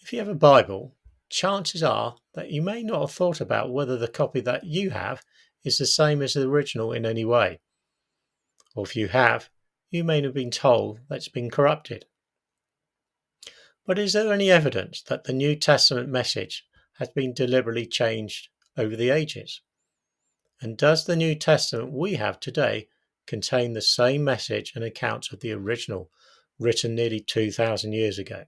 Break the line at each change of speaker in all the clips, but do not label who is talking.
If you have a Bible, chances are that you may not have thought about whether the copy that you have is the same as the original in any way. Or if you have, you may have been told that it's been corrupted. But is there any evidence that the New Testament message has been deliberately changed over the ages? And does the New Testament we have today contain the same message and accounts of the original, written nearly 2,000 years ago?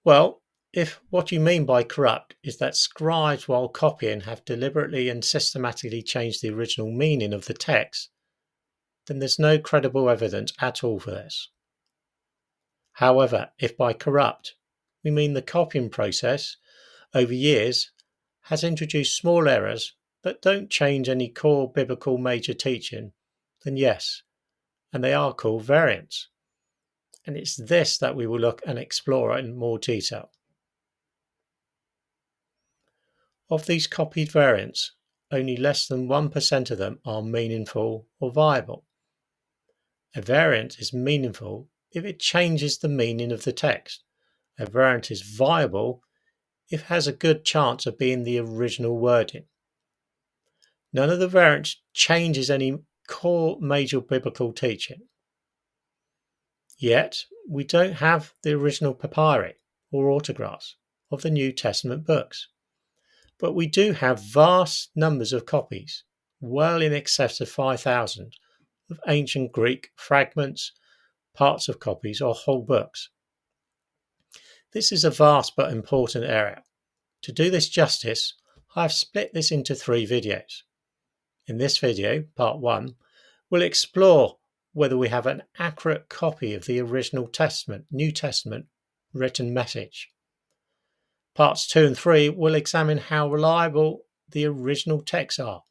Well, if what you mean by corrupt is that scribes, while copying, have deliberately and systematically changed the original meaning of the text, then there's no credible evidence at all for this. However, if by corrupt we mean the copying process over years has introduced small errors that don't change any core biblical major teaching, then yes, and they are called variants. And it's this that we will look and explore in more detail. Of these copied variants, only less than 1% of them are meaningful or viable. A variant is meaningful if it changes the meaning of the text. A variant is viable if it has a good chance of being the original wording. None of the variants changes any core major biblical teaching. Yet, we don't have the original papyri or autographs of the New Testament books. But we do have vast numbers of copies, well in excess of 5,000, of ancient Greek fragments, parts of copies, or whole books. This is a vast but important area. To do this justice, I have split this into 3 videos. In this video, part 1, we'll explore whether we have an accurate copy of the original New Testament written message. Parts 2 and 3 will examine how reliable the original texts are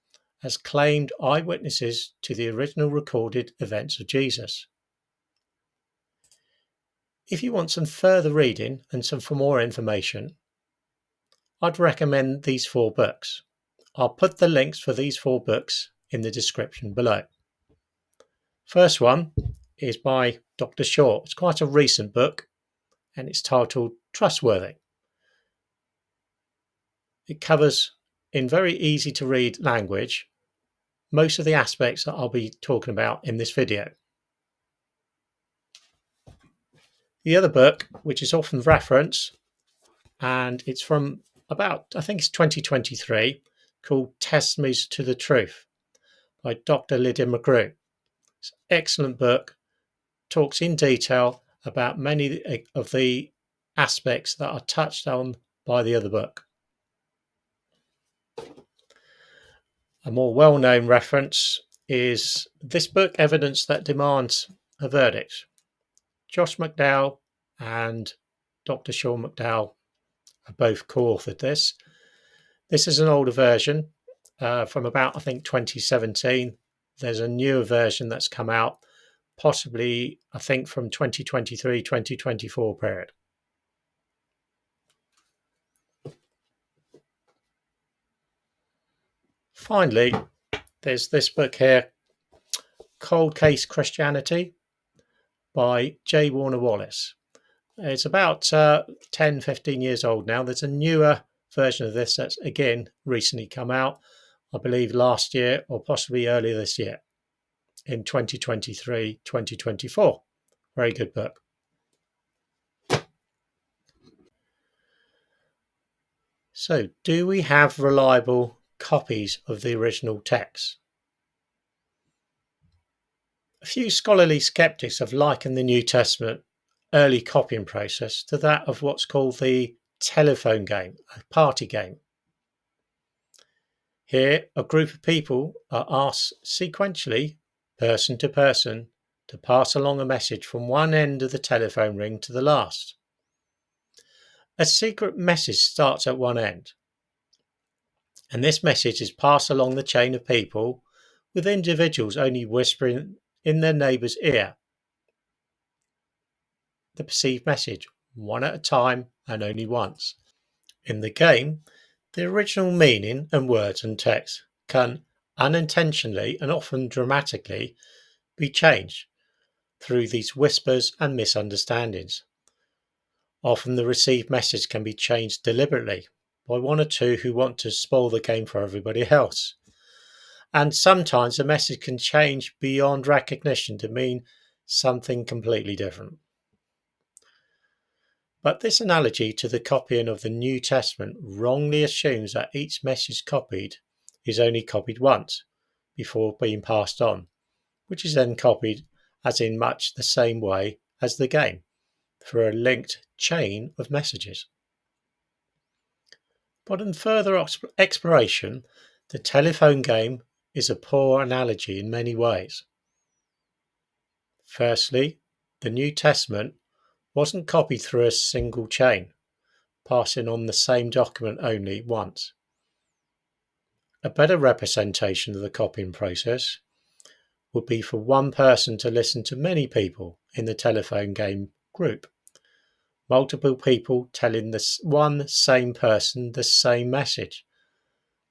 as claimed eyewitnesses to the original recorded events of Jesus. If you want some further reading and for more information, I'd recommend these 4 books. I'll put the links for these 4 books in the description below. First one is by Dr. Shaw. It's quite a recent book and it's titled Trustworthy. It covers, in very easy to read language, most of the aspects that I'll be talking about in this video. The other book, which is often referenced, and it's from about, I think it's 2023, called Testimonies to the Truth by Dr. Lydia McGrew. It's an excellent book, talks in detail about many of the aspects that are touched on by the other book. A more well-known reference is this book, Evidence That Demands a Verdict. Josh McDowell and Dr. Sean McDowell are both co-authored this. This is an older version from about, I think, 2017. There's a newer version that's come out, possibly, I think, from 2023-2024 period. Finally, there's this book here, Cold Case Christianity by J. Warner Wallace. It's about 10, 15 years old now. There's a newer version of this that's, again, recently come out, I believe last year or possibly earlier this year in 2023-2024. Very good book. So, do we have reliable copies of the original text? A few scholarly skeptics have likened the New Testament early copying process to that of what's called the telephone game, a party game. Here, a group of people are asked sequentially, person to person, to pass along a message from one end of the telephone ring to the last. A secret message starts at one end, and this message is passed along the chain of people, with individuals only whispering in their neighbour's ear the perceived message, one at a time and only once. In the game, the original meaning and words and text can unintentionally and often dramatically be changed through these whispers and misunderstandings. Often the received message can be changed deliberately by one or two who want to spoil the game for everybody else. And sometimes the message can change beyond recognition to mean something completely different. But this analogy to the copying of the New Testament wrongly assumes that each message copied is only copied once before being passed on, which is then copied as in much the same way as the game, through a linked chain of messages. But in further exploration, the telephone game is a poor analogy in many ways. Firstly, the New Testament wasn't copied through a single chain, passing on the same document only once. A better representation of the copying process would be for one person to listen to many people in the telephone game group. Multiple people telling the one same person the same message,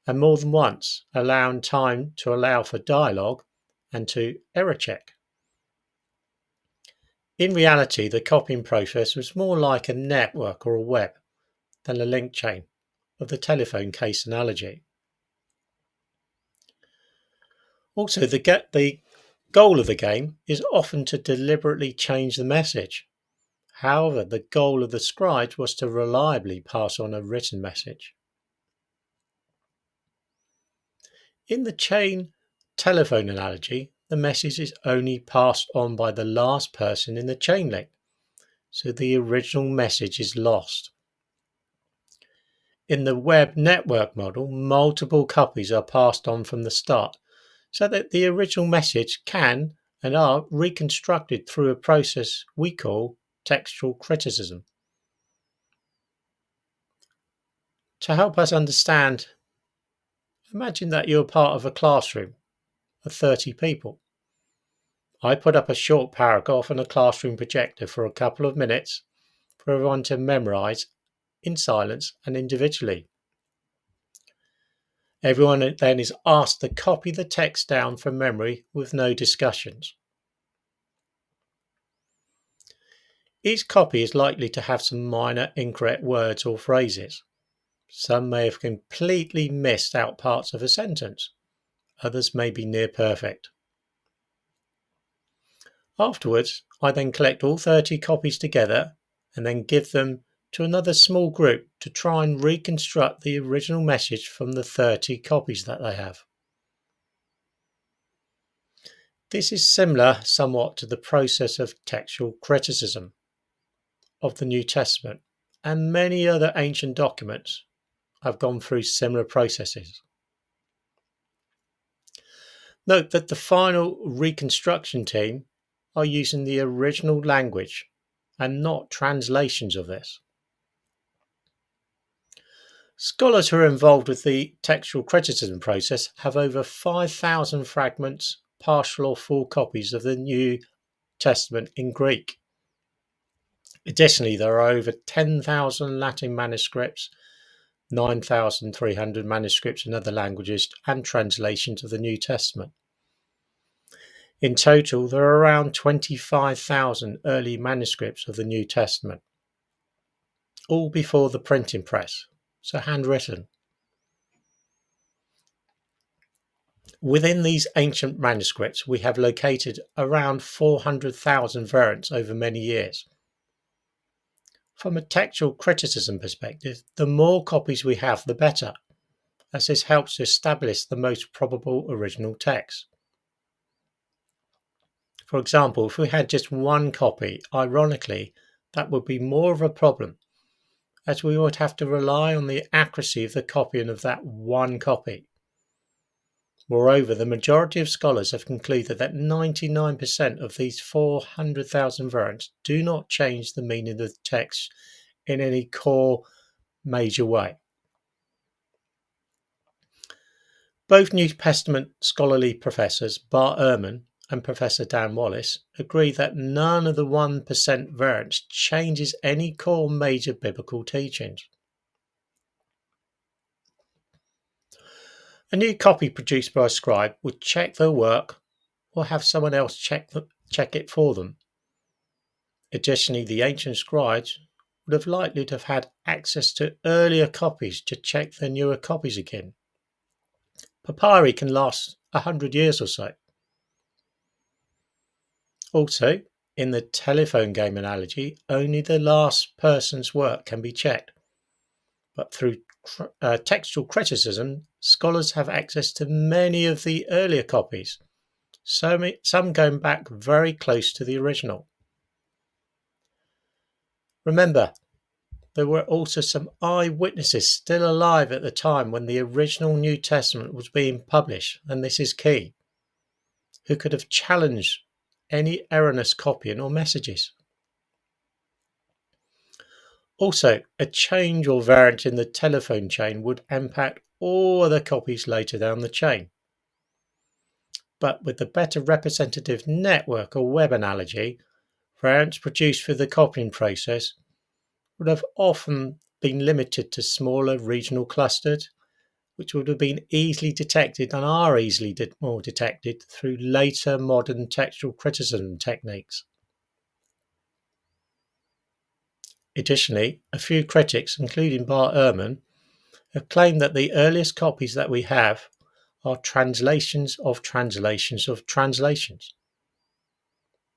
and more than once, allowing time to allow for dialogue and to error check. In reality, the copying process was more like a network or a web than a link chain of the telephone case analogy. Also, the goal of the game is often to deliberately change the message. However, the goal of the scribe was to reliably pass on a written message. In the chain telephone analogy, the message is only passed on by the last person in the chain link, so the original message is lost. In the web network model, multiple copies are passed on from the start, so that the original message can and are reconstructed through a process we call textual criticism. To help us understand, imagine that you're part of a classroom of 30 people. I put up a short paragraph on a classroom projector for a couple of minutes for everyone to memorize in silence and individually. Everyone then is asked to copy the text down from memory with no discussions. Each copy is likely to have some minor incorrect words or phrases. Some may have completely missed out parts of a sentence. Others may be near perfect. Afterwards, I then collect all 30 copies together and then give them to another small group to try and reconstruct the original message from the 30 copies that they have. This is similar somewhat to the process of textual criticism of the New Testament, and many other ancient documents have gone through similar processes. Note that the final reconstruction team are using the original language and not translations of this. Scholars who are involved with the textual criticism process have over 5,000 fragments, partial or full copies of the New Testament in Greek. Additionally, there are over 10,000 Latin manuscripts, 9,300 manuscripts in other languages, and translations of the New Testament. In total, there are around 25,000 early manuscripts of the New Testament, all before the printing press, so handwritten. Within these ancient manuscripts, we have located around 400,000 variants over many years. From a textual criticism perspective, the more copies we have, the better, as this helps to establish the most probable original text. For example, if we had just one copy, ironically, that would be more of a problem, as we would have to rely on the accuracy of the copying of that one copy. Moreover, the majority of scholars have concluded that 99% of these 400,000 variants do not change the meaning of the text in any core major way. Both New Testament scholarly professors Bart Ehrman and Professor Dan Wallace agree that none of the 1% variants changes any core major biblical teachings. A new copy produced by a scribe would check their work or have someone else check it for them. Additionally, the ancient scribes would have likely to have had access to earlier copies to check their newer copies again. Papyri can last 100 years or so. Also, in the telephone game analogy, only the last person's work can be checked. But through textual criticism, scholars have access to many of the earlier copies, some going back very close to the original. Remember, there were also some eyewitnesses still alive at the time when the original New Testament was being published, and this is key, who could have challenged any erroneous copying or messages. Also, a change or variant in the telephone chain would impact all other copies later down the chain. But with the better representative network or web analogy, variants produced through the copying process would have often been limited to smaller regional clusters, which would have been easily detected and are easily more detected through later modern textual criticism techniques. Additionally, a few critics, including Bart Ehrman, have claimed that the earliest copies that we have are translations of translations of translations.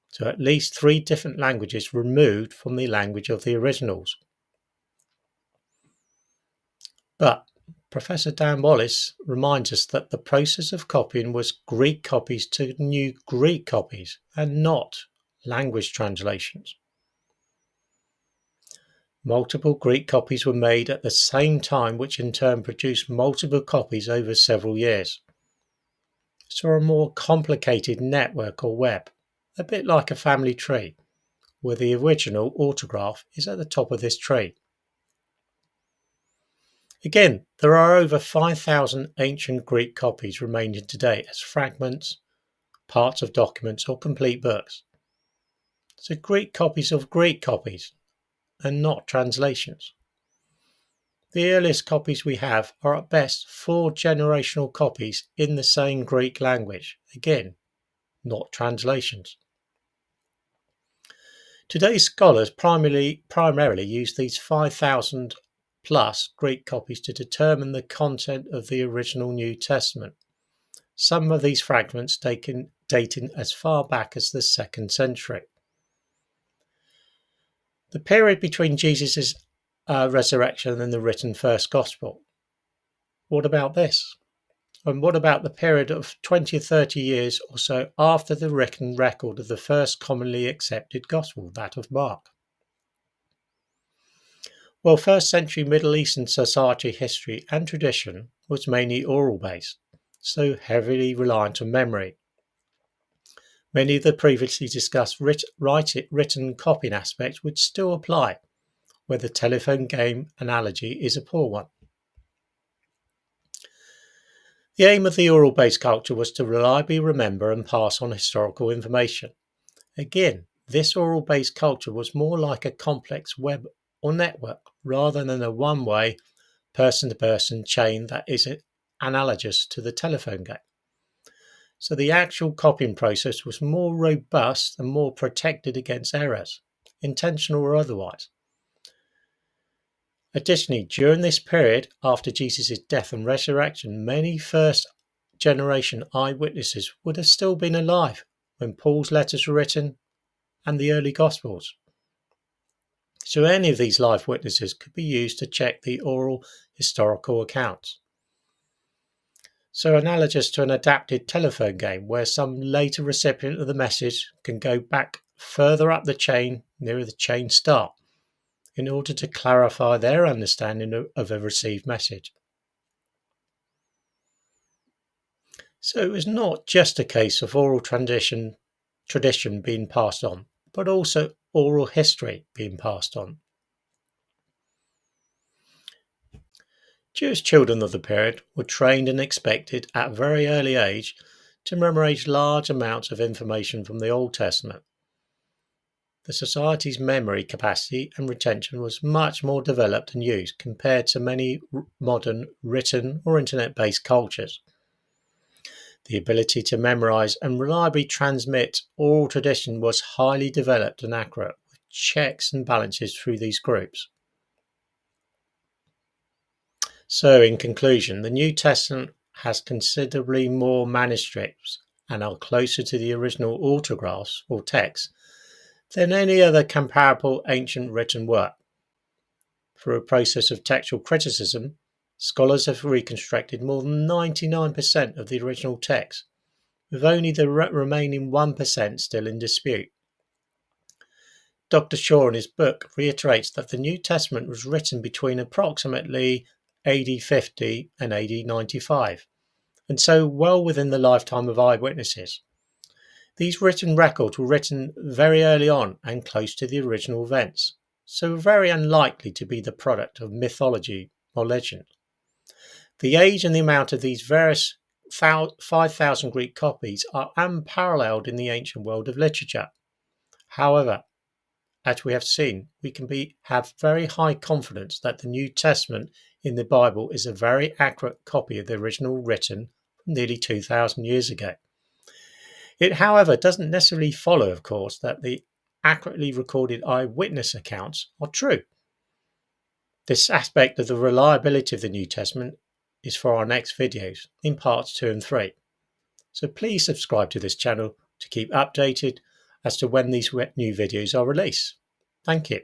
So at least 3 different languages removed from the language of the originals. But Professor Dan Wallace reminds us that the process of copying was Greek copies to new Greek copies and not language translations. Multiple Greek copies were made at the same time, which in turn produced multiple copies over several years. So a more complicated network or web, a bit like a family tree, where the original autograph is at the top of this tree. Again, there are over 5,000 ancient Greek copies remaining today as fragments, parts of documents, or complete books. So Greek copies of Greek copies, and not translations. The earliest copies we have are at best 4 generational copies in the same Greek language, again, not translations. Today's scholars primarily use these 5,000 plus Greek copies to determine the content of the original New Testament. Some of these fragments dating as far back as the 2nd century. The period between Jesus' resurrection and the written first gospel. What about this? And what about the period of 20 or 30 years or so after the written record of the first commonly accepted gospel, that of Mark? Well, 1st century Middle Eastern society history and tradition was mainly oral based, so heavily reliant on memory. Many of the previously discussed written copying aspects would still apply, where the telephone game analogy is a poor one. The aim of the oral-based culture was to reliably remember and pass on historical information. Again, this oral-based culture was more like a complex web or network rather than a one-way, person-to-person chain that is analogous to the telephone game. So the actual copying process was more robust and more protected against errors, intentional or otherwise. Additionally, during this period after Jesus' death and resurrection, many first generation eyewitnesses would have still been alive when Paul's letters were written and the early Gospels. So any of these live witnesses could be used to check the oral historical accounts. So analogous to an adapted telephone game where some later recipient of the message can go back further up the chain, nearer the chain start, in order to clarify their understanding of a received message. So it was not just a case of oral tradition being passed on, but also oral history being passed on. Jewish children of the period were trained and expected at a very early age to memorize large amounts of information from the Old Testament. The society's memory capacity and retention was much more developed and used compared to many modern written or internet-based cultures. The ability to memorize and reliably transmit oral tradition was highly developed and accurate, with checks and balances through these groups. So, in conclusion, the New Testament has considerably more manuscripts and are closer to the original autographs or texts than any other comparable ancient written work. Through a process of textual criticism, scholars have reconstructed more than 99% of the original text, with only the remaining 1% still in dispute. Dr. Shaw in his book reiterates that the New Testament was written between approximately AD 50 and AD 95, and so well within the lifetime of eyewitnesses. These written records were written very early on and close to the original events, so very unlikely to be the product of mythology or legend. The age and the amount of these various 5,000 Greek copies are unparalleled in the ancient world of literature. However, as we have seen, we can have very high confidence that the New Testament in the Bible is a very accurate copy of the original written nearly 2,000 years ago. It, however, doesn't necessarily follow, of course, that the accurately recorded eyewitness accounts are true. This aspect of the reliability of the New Testament is for our next videos in parts 2 and 3. So please subscribe to this channel to keep updated as to when these new videos are released. Thank you.